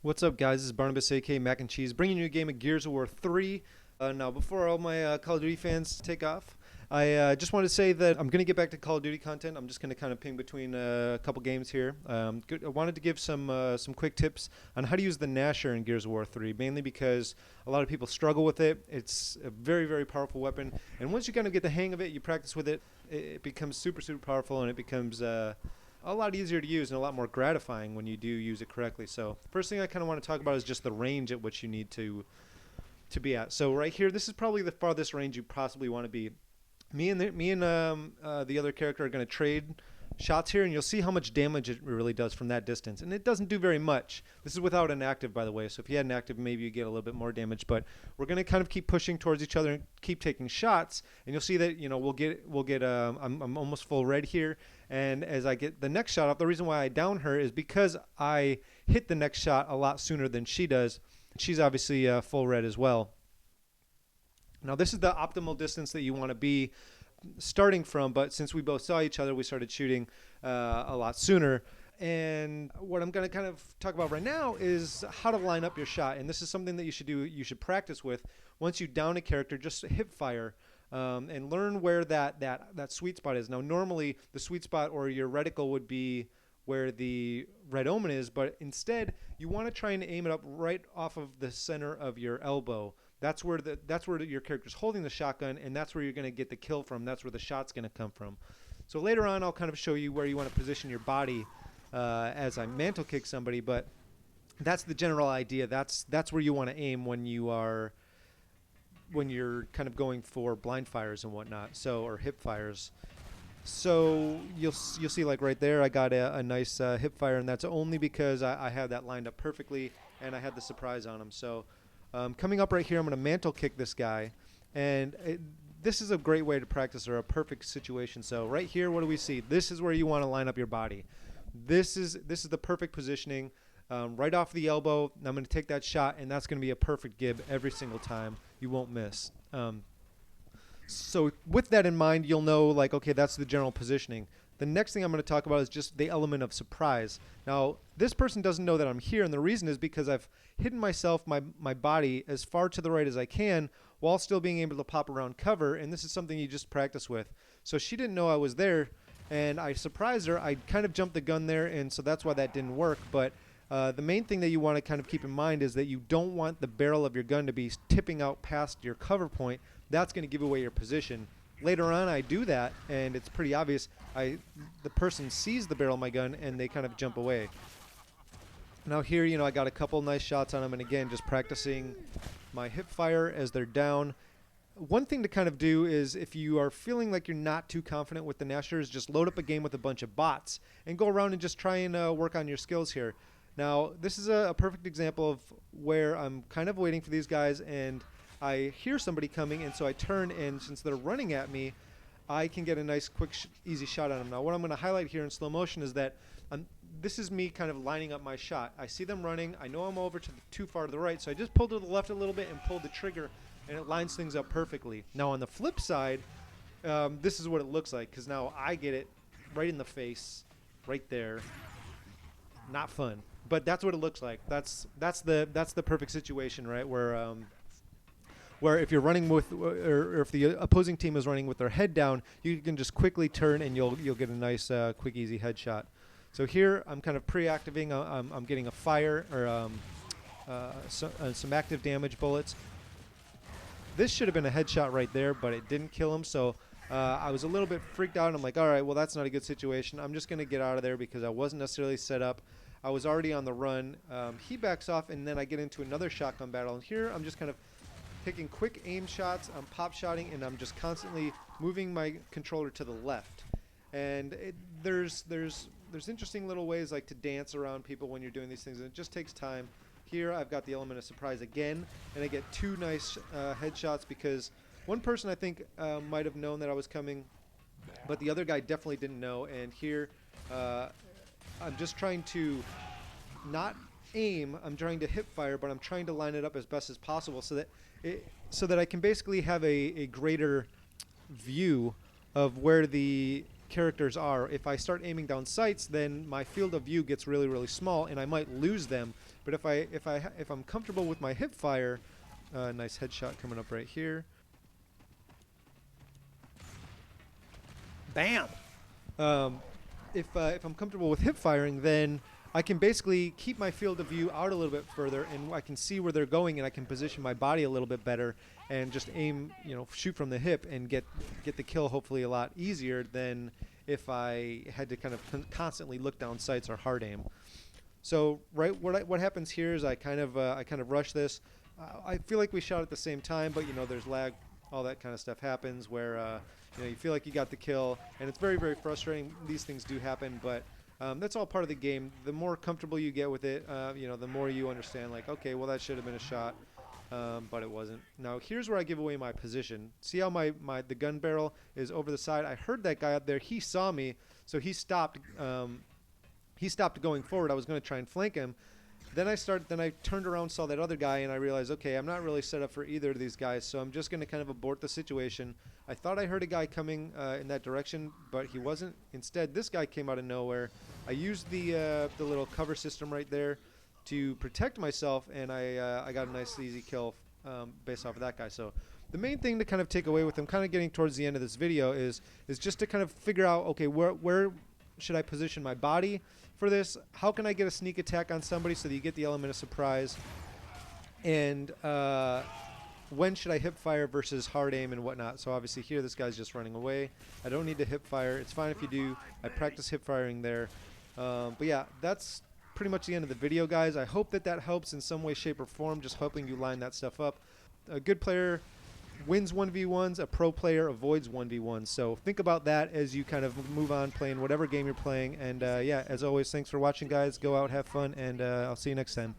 What's up, guys? This is Barnabas, aka Mac and Cheese, bringing you a game of Gears of War 3. Now, before all my Call of Duty fans take off, I just want to say that I'm going to get back to Call of Duty content. I'm just going to kind of ping between a couple games here. I wanted to give some quick tips on how to use the Gnasher in Gears of War 3, mainly because a lot of people struggle with it. It's a very, very powerful weapon, and once you kind of get the hang of it, you practice with it, it becomes super, super powerful, and it becomes a lot easier to use and a lot more gratifying when you do use it correctly. So first thing I kind of want to talk about is just the range at which you need to be at. So right here, this is probably the farthest range you possibly want to be. Me and the other character are going to trade shots here, and you'll see how much damage it really does from that distance. And it doesn't do very much. This is without an active, by the way. So if you had an active, maybe you get a little bit more damage. But we're going to kind of keep pushing towards each other and keep taking shots. And you'll see that we'll get. I'm almost full red here, and as I get the next shot off, the reason why I down her is because I hit the next shot a lot sooner than she does. She's obviously full red as well. Now this is the optimal distance that you want to be starting from, but since we both saw each other, we started shooting a lot sooner. And what I'm going to kind of talk about right now is how to line up your shot. And this is something that you should do. You should practice with. Once you down a character, just hip fire and learn where that sweet spot is. Now, normally the sweet spot or your reticle would be where the red omen is, but instead you want to try and aim it up right off of the center of your elbow. That's where your character's holding the shotgun, and that's where you're going to get the kill from. That's where the shot's going to come from. So later on, I'll kind of show you where you want to position your body as I mantle kick somebody, but that's the general idea. That's where you want to aim when you're kind of going for blind fires and whatnot. So or hip fires. So you'll see like right there, I got a nice hip fire, and that's only because I had that lined up perfectly, and I had the surprise on him. So coming up right here, I'm going to mantle kick this guy, and this is a great way to practice or a perfect situation. So right here, what do we see? This is where you want to line up your body. This is the perfect positioning, right off the elbow. I'm going to take that shot, and that's going to be a perfect gib every single time. You won't miss. So with that in mind, you'll know, like, okay, that's the general positioning. The next thing I'm going to talk about is just the element of surprise. Now, this person doesn't know that I'm here, and the reason is because I've hidden my body as far to the right as I can while still being able to pop around cover, and this is something you just practice with. So she didn't know I was there, and I surprised her. I kind of jumped the gun there, and so that's why that didn't work. But the main thing that you want to kind of keep in mind is that you don't want the barrel of your gun to be tipping out past your cover point. That's going to give away your position. Later on, I do that, and it's pretty obvious. The person sees the barrel of my gun, and they kind of jump away. Now here, I got a couple nice shots on them, and again, just practicing my hip fire as they're down. One thing to kind of do is, if you are feeling like you're not too confident with the Gnasher, is just load up a game with a bunch of bots and go around and just try and work on your skills here. Now, this is a perfect example of where I'm kind of waiting for these guys, and I hear somebody coming, and so I turn, and since they're running at me, I can get a nice, quick, easy shot on them. Now, what I'm going to highlight here in slow motion is that this is me kind of lining up my shot. I see them running. I know I'm over too far to the right, so I just pulled to the left a little bit and pulled the trigger, and it lines things up perfectly. Now, on the flip side, this is what it looks like, because now I get it right in the face, right there. Not fun, but that's what it looks like. That's the perfect situation, right? Where if you're running with, or if the opposing team is running with their head down, you can just quickly turn and you'll get a nice, quick, easy headshot. So here I'm kind of pre-activating. I'm getting a fire or some active damage bullets. This should have been a headshot right there, but it didn't kill him. So I was a little bit freaked out. And I'm like, all right, well, that's not a good situation. I'm just going to get out of there because I wasn't necessarily set up. I was already on the run. He backs off, and then I get into another shotgun battle. And here I'm just kind of taking quick aim shots. I'm pop shotting, and I'm just constantly moving my controller to the left. And there's interesting little ways like to dance around people when you're doing these things, and it just takes time. Here I've got the element of surprise again, and I get two nice headshots because one person I think might have known that I was coming, but the other guy definitely didn't know. And here I'm just trying to not aim, I'm trying to hip fire, but I'm trying to line it up as best as possible so that I can basically have a greater view of where the characters are. If I start aiming down sights, then my field of view gets really, really small, and I might lose them. But if I'm comfortable with my hip fire, nice headshot coming up right here. Bam. If I'm comfortable with hip firing, then I can basically keep my field of view out a little bit further, and I can see where they're going, and I can position my body a little bit better, and just aim, shoot from the hip and get the kill hopefully a lot easier than if I had to kind of constantly look down sights or hard aim. So what happens here is I kind of rush this. I feel like we shot at the same time, but there's lag, all that kind of stuff happens where you feel like you got the kill, and it's very, very frustrating. These things do happen, but that's all part of the game. The more comfortable you get with it, the more you understand, like, okay, well, that should have been a shot, but it wasn't. Now, here's where I give away my position. See how the gun barrel is over the side? I heard that guy up there. He saw me, so he stopped. He stopped going forward. I was going to try and flank him. Then I turned around, saw that other guy, and I realized, okay, I'm not really set up for either of these guys, so I'm just going to kind of abort the situation. I thought I heard a guy coming in that direction, but he wasn't. Instead, this guy came out of nowhere. I used the little cover system right there to protect myself, and I got a nice, easy kill based off of that guy. So the main thing to kind of take away with him, kind of getting towards the end of this video, is just to kind of figure out, okay, where should I position my body for this? How can I get a sneak attack on somebody so that you get the element of surprise? And when should I hip fire versus hard aim and whatnot? So obviously here this guy's just running away. I don't need to hip fire. It's fine if you do. I practice hip firing there. But yeah, that's pretty much the end of the video, guys. I hope that helps in some way, shape, or form, just helping you line that stuff up. A good player wins 1v1s, a pro player avoids 1v1s. So think about that as you kind of move on playing whatever game you're playing. And yeah, as always, thanks for watching, guys. Go out, have fun, and I'll see you next time.